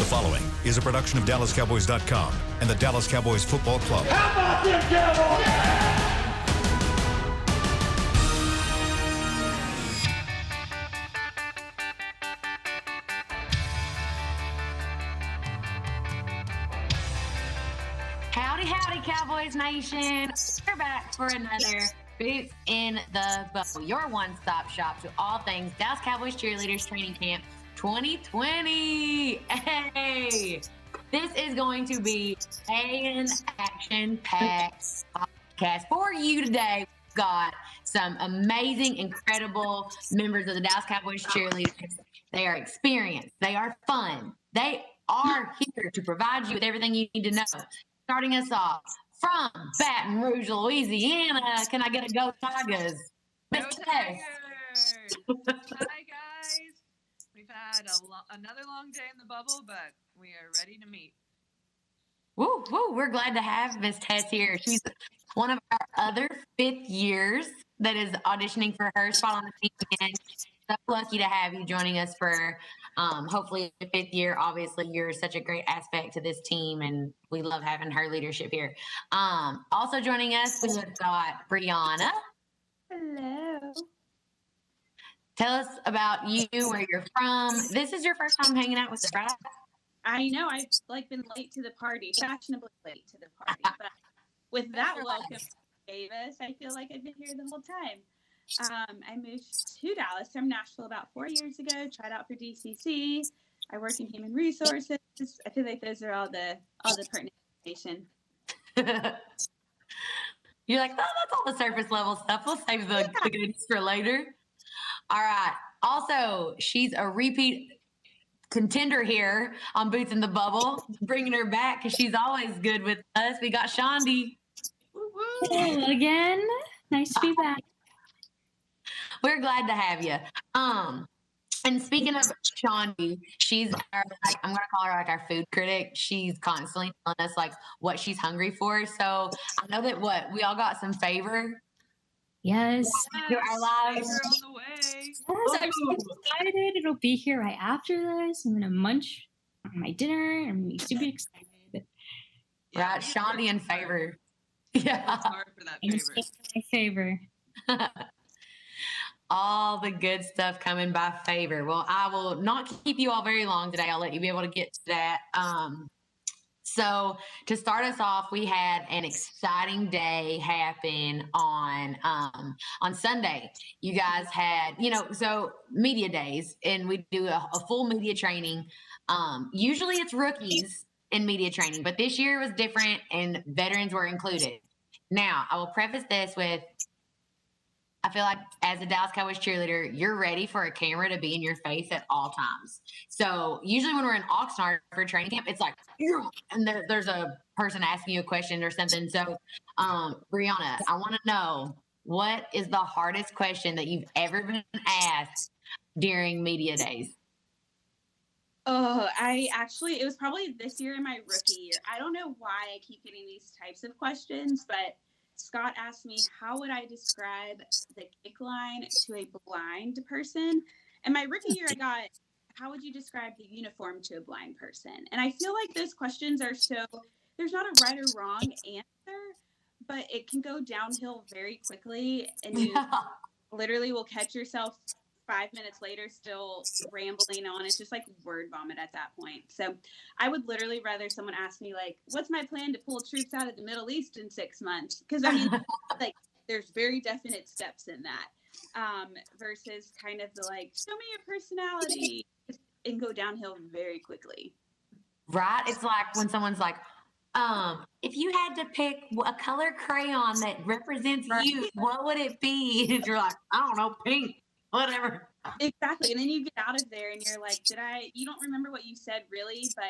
following is a production of DallasCowboys.com and the Dallas Cowboys Football Club. How about them Cowboys? Howdy, howdy, Cowboys Nation. We're back for another Boots in the Bubble, your one-stop shop to all things Dallas Cowboys Cheerleaders Training Camp 2020. Hey, this is going to be an action-packed podcast for you today. We've got some amazing, incredible members of the Dallas Cowboys Cheerleaders. They are experienced. They are fun. They are here to provide you with everything you need to know. Starting us off from Baton Rouge, Louisiana. Can I get a go Tigers? Go Tigers! Hi, guys. We've had another long day in the bubble, but we are ready to meet. Woo, woo. We're glad to have Miss Tess here. She's one of our other fifth years that is auditioning for her spot on the team again. So lucky to have you joining us for hopefully the fifth year. Obviously, you're such a great aspect to this team, and we love having her leadership here. Also joining us, we've got Briana. Hello. Tell us about you, where you're from. This is your first time hanging out with us, right? I know I've been late to the party, fashionably late to the party, but with that welcome, Davis, I feel like I've been here the whole time. I moved to Dallas from Nashville about 4 years ago. Tried out for DCC. I work in human resources. I feel like those are all the pertinent information. You're like, oh, that's all the surface level stuff. We'll save the goodies for later. All right. Also, she's a repeat contender here on Boots in the Bubble. Bringing her back because she's always good with us. We got Chandi. Hello again. Nice to be back. We're glad to have you. And speaking of Chandi, she's our, I'm going to call her like our food critic. She's constantly telling us like what she's hungry for. So I know that we all got some favor. Yes. To our lives. Favor on the way. Yes, I'm so excited. It'll be here right after this. I'm going to munch on my dinner. I'm going to be super excited. Right, Chandi in favor. Yeah. It's hard for that favor. My favor. All the good stuff coming by favor. Well, I will not keep you all very long today. I'll let you be able to get to that. So to start us off, we had an exciting day happen on Sunday. You guys had, so media days, and we do a full media training. Usually it's rookies in media training, but this year was different and veterans were included. Now, I will preface this with, I feel like as a Dallas Cowboys cheerleader, you're ready for a camera to be in your face at all times. So usually when we're in Oxnard for training camp, it's like, and there's a person asking you a question or something. So, Briana, I want to know, what is the hardest question that you've ever been asked during media days? Oh, it was probably this year in my rookie year. I don't know why I keep getting these types of questions, but Scott asked me, how would I describe the kick line to a blind person? And my rookie year, I got, how would you describe the uniform to a blind person? And I feel like those questions are there's not a right or wrong answer, but it can go downhill very quickly. And you literally will catch yourself 5 minutes later still rambling on. It's just like word vomit at that point. So I would literally rather someone ask me like, what's my plan to pull troops out of the Middle East in 6 months? Because I mean, like there's very definite steps in that versus kind of the like, show me your personality and go downhill very quickly. Right? It's like when someone's like, if you had to pick a color crayon that represents you, what would it be? And you're like, I don't know, pink. Whatever. Exactly. And then you get out of there and you're like, you don't remember what you said really, but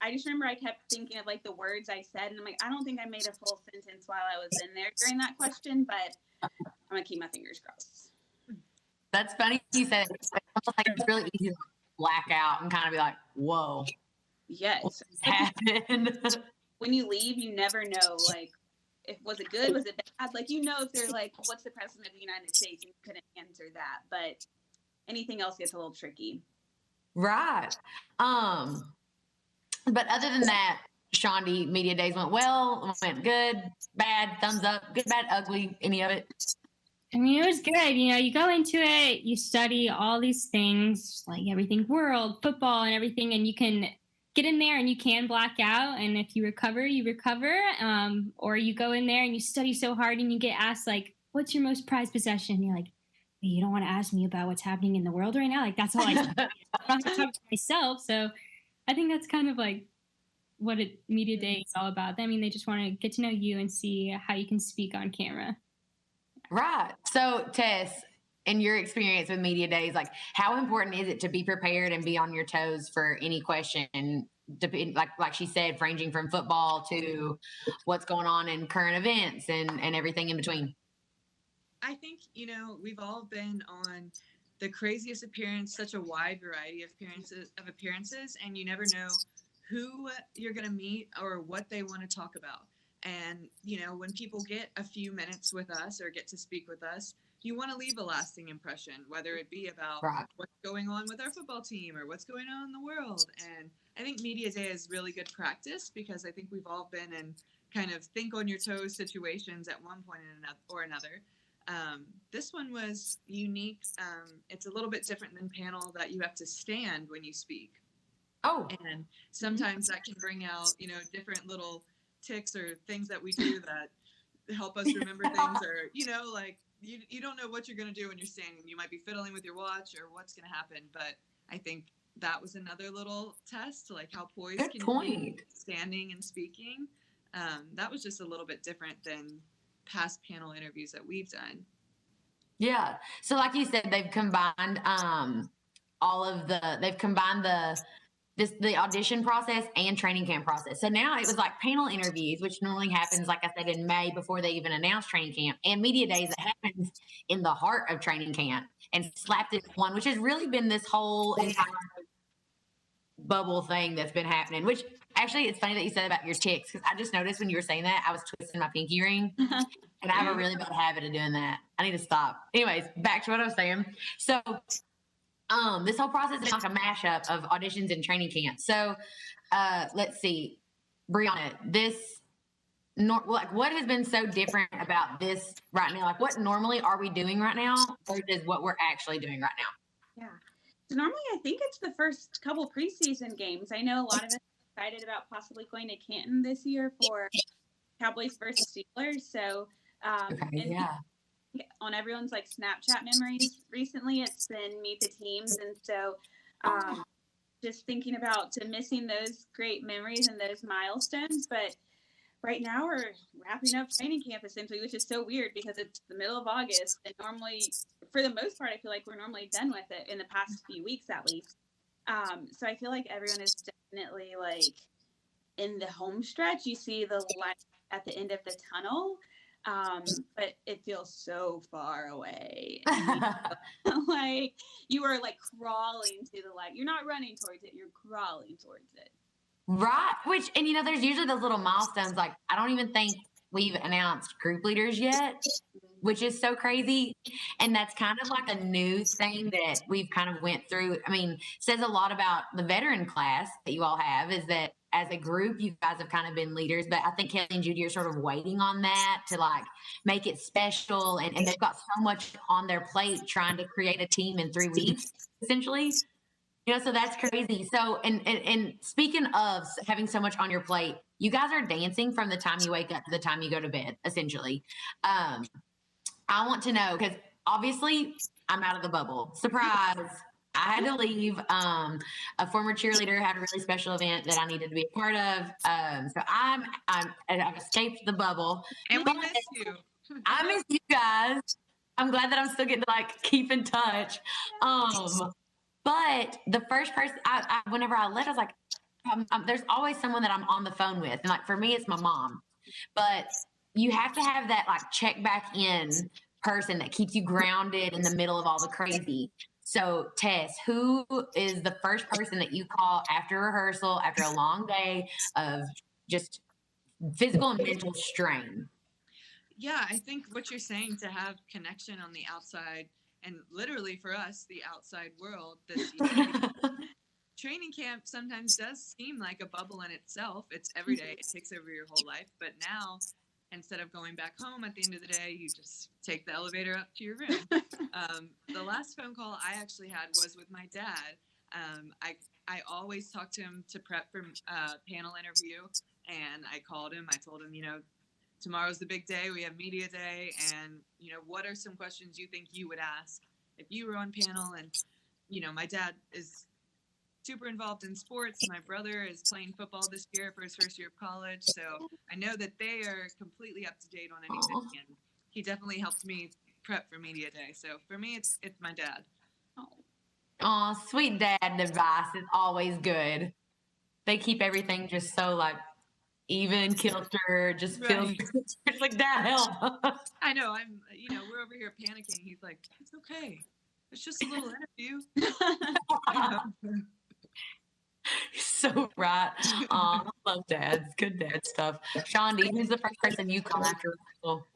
I just remember I kept thinking of like the words I said. And I'm like, I don't think I made a full sentence while I was in there during that question, but I'm going to keep my fingers crossed. That's funny you said it. It's almost like it's really easy to black out and kind of be like, whoa. Yes. What happened? When you leave, you never know, like, was it good? Was it bad? Like, if they're like, what's the president of the United States? And you couldn't answer that. But anything else gets a little tricky. Right. But other than that, Chandi, Media Days went well, went good, bad, thumbs up, good, bad, ugly, any of it? I mean, it was good. You go into it, you study all these things, like everything world, football, and everything, and you can get in there and you can black out. And if you recover, you recover. Or you go in there and you study so hard and you get asked, like, what's your most prized possession? And you're like, hey, you don't want to ask me about what's happening in the world right now. Like, that's all I talk to myself. So I think that's kind of like what Media Day is all about. I mean, they just want to get to know you and see how you can speak on camera. Right. So, Tess, in your experience with Media Days, like how important is it to be prepared and be on your toes for any question? Like she said, ranging from football to what's going on in current events and everything in between. I think, we've all been on the craziest appearance, such a wide variety of appearances, and you never know who you're going to meet or what they want to talk about. And, when people get a few minutes with us or get to speak with us, you want to leave a lasting impression, whether it be about what's going on with our football team or what's going on in the world. And I think Media Day is really good practice because I think we've all been in kind of think on your toes situations at one point or another. This one was unique. It's a little bit different than panel that you have to stand when you speak. Oh. And sometimes that can bring out, different little ticks or things that we do that help us remember things or, like you don't know what you're going to do when you're standing. You might be fiddling with your watch or what's going to happen. But I think that was another little test, like how poised can you be standing and speaking. That was just a little bit different than past panel interviews that we've done. Yeah. So like you said, they've combined the audition process and training camp process. So now it was like panel interviews, which normally happens, like I said, in May before they even announce training camp, and Media Days that happens in the heart of training camp and slapped it one, which has really been this whole entire bubble thing that's been happening, which actually it's funny that you said about your ticks because I just noticed when you were saying that I was twisting my pinky ring and I have a really bad habit of doing that. I need to stop. Anyways, back to what I was saying. So this whole process is like a mashup of auditions and training camp. So let's see, Briana, what has been so different about this right now? Like what normally are we doing right now versus what we're actually doing right now? Yeah. So normally I think it's the first couple preseason games. I know a lot of us are excited about possibly going to Canton this year for Cowboys versus Steelers. So on everyone's like Snapchat memories recently, it's been Meet the Teams. And so just thinking about missing those great memories and those milestones. But right now we're wrapping up training camp essentially, which is so weird because it's the middle of August. And normally, for the most part, I feel like we're normally done with it in the past few weeks at least. So I feel like everyone is definitely like in the home stretch. You see the light at the end of the tunnel. But it feels so far away. Like you are like crawling to the light. You're not running towards it. You're crawling towards it. Right. Which, and there's usually those little milestones. Like, I don't even think we've announced group leaders yet, which is so crazy. And that's kind of like a new thing that we've kind of went through. I mean, says a lot about the veteran class that you all have is that as a group, you guys have kind of been leaders, but I think Kelly and Judy are sort of waiting on that to like make it special. And they've got so much on their plate trying to create a team in 3 weeks, essentially. So that's crazy. So, and speaking of having so much on your plate, you guys are dancing from the time you wake up to the time you go to bed, essentially. I want to know, because obviously I'm out of the bubble. Surprise. I had to leave. A former cheerleader had a really special event that I needed to be a part of. So I've escaped the bubble. And we miss you. I miss you guys. I'm glad that I'm still getting to like keep in touch. But the first person, whenever I left, I was like, there's always someone that I'm on the phone with. And like, for me, it's my mom. But you have to have that like check back in person that keeps you grounded in the middle of all the crazy. So Tess, who is the first person that you call after rehearsal, after a long day of just physical and mental strain? Yeah, I think what you're saying, to have connection on the outside, and literally for us, the outside world this year, training camp sometimes does seem like a bubble in itself. It's every day. It takes over your whole life. But now, instead of going back home at the end of the day, you just take the elevator up to your room. The last phone call I actually had was with my dad. I always talk to him to prep for a panel interview, and I called him. I told him, tomorrow's the big day. We have media day, and what are some questions you think you would ask if you were on panel? And my dad is super involved in sports. My brother is playing football this year for his first year of college, so I know that they are completely up to date on anything. And he definitely helped me prep for media day. So for me, it's my dad. Oh, sweet dad advice is always good. They keep everything just so like even kilter, just feels it's like Dad, help. I know. We're over here panicking. He's like, it's okay. It's just a little interview. So right. I love dads. Good dad stuff. Chandi, who's the first person you call after rehearsal?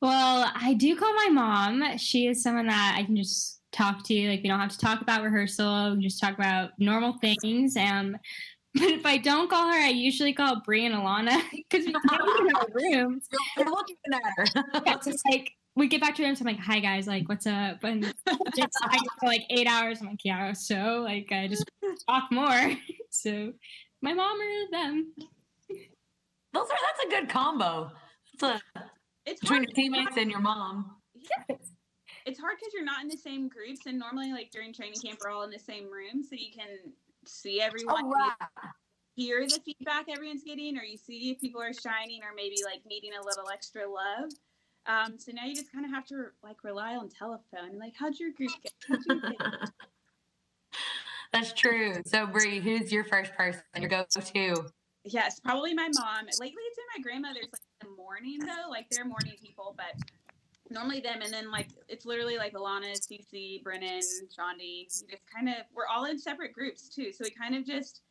Well, I do call my mom. She is someone that I can just talk to. Like, we don't have to talk about rehearsal. We just talk about normal things. But if I don't call her, I usually call Briana and Alana because we get in our room. You're looking at her. Yeah, so it's like we get back to them. So I'm like, "Hi guys, like, what's up?" And I get for like 8 hours. I'm like, "Yeah, so like, I just talk more." So my mom or them. That's a good combo. It's between your teammates and your mom. Yeah. It's hard because you're not in the same groups, and normally, like during training camp, we're all in the same room, so you can see everyone, hear the feedback everyone's getting, or you see if people are shining or maybe like needing a little extra love. So now you just kind of have to like rely on telephone. Like, how'd your group get? That's true. So Bree, who's your first person? Your go-to? Yes, probably my mom. Lately, it's been my grandmother's like in the morning though. Like they're morning people, but normally them. And then like it's literally like Alana, CC, Brennan, Chandi. We're all in separate groups too. So we kind of just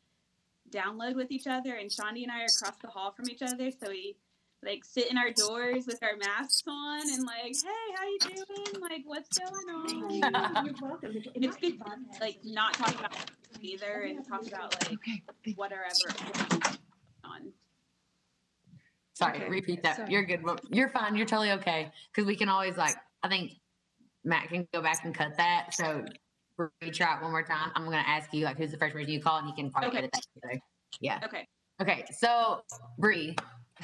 download with each other. And Chandi and I are across the hall from each other. So we like sit in our doors with our masks on and like, hey, how you doing? Like, what's going on? You're welcome. And it's good, like not talk about either and talk about like whatever on. Sorry, Okay. repeat that. Sorry. You're good. You're fine. You're totally okay. Because we can always I think Matt can go back and cut that. So try it one more time. I'm going to ask you who's the first person you call, and you can probably edit that together. Yeah. Okay. Okay. So Bree,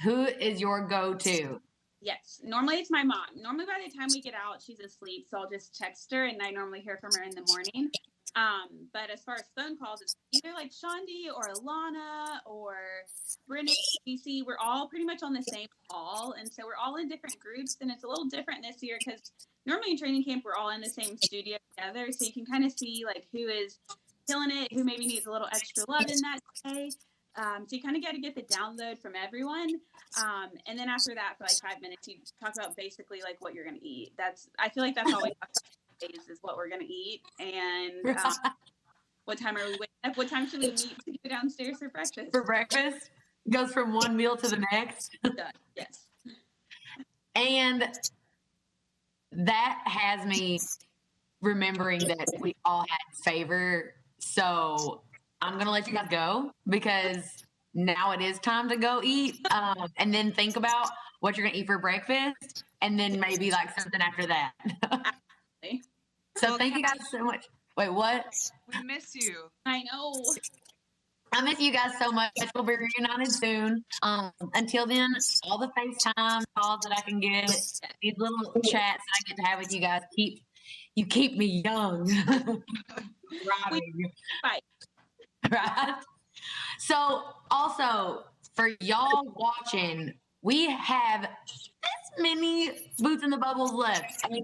who is your go-to? Yes. Normally it's my mom. Normally by the time we get out, she's asleep. So I'll just text her, and I normally hear from her in the morning. But as far as phone calls, it's either like Chandi or Alana or Brennan, DC. We're all pretty much on the same call. And so we're all in different groups. And it's a little different this year because normally in training camp, we're all in the same studio together. So you can kind of see like who is killing it, who maybe needs a little extra love in that day. So you kind of got to get the download from everyone. And then after that, for like 5 minutes, you talk about basically like what you're going to eat. I feel like that's all we talk about is what we're going to eat. And what time are we waking up? What time should we meet to go downstairs for breakfast? For breakfast? Goes from one meal to the next. Yes. And that has me remembering that we all had favor. So I'm going to let you guys go because now it is time to go eat. And then think about what you're going to eat for breakfast. And then maybe like something after that. So thank you guys so much. Wait, what? We miss you. I know. I miss you guys so much. We'll be reunited soon. Until then, all the FaceTime calls that I can get, these little chats that I get to have with you guys, keep me young. Right? So also for y'all watching, we have this many boots in the bubbles left. I mean,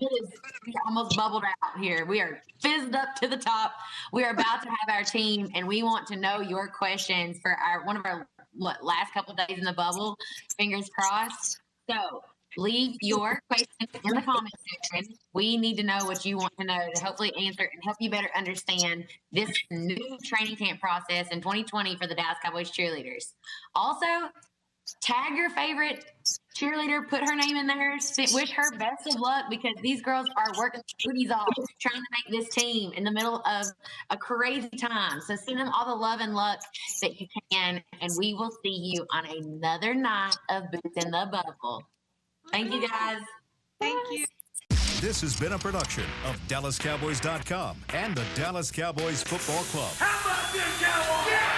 we almost bubbled out here. We are fizzed up to the top. We are about to have our team, and we want to know your questions for one of our last couple of days in the bubble. Fingers crossed. So leave your questions in the comment section. We need to know what you want to know to hopefully answer and help you better understand this new training camp process in 2020 for the Dallas Cowboys cheerleaders. Also, tag your favorite cheerleader, put her name in there, wish her best of luck, because these girls are working their booties off trying to make this team in the middle of a crazy time. So send them all the love and luck that you can, and we will see you on another night of Boots in the Bubble. Thank you, guys. Thank you. This has been a production of DallasCowboys.com and the Dallas Cowboys Football Club. How about this, Cowboys? Yeah!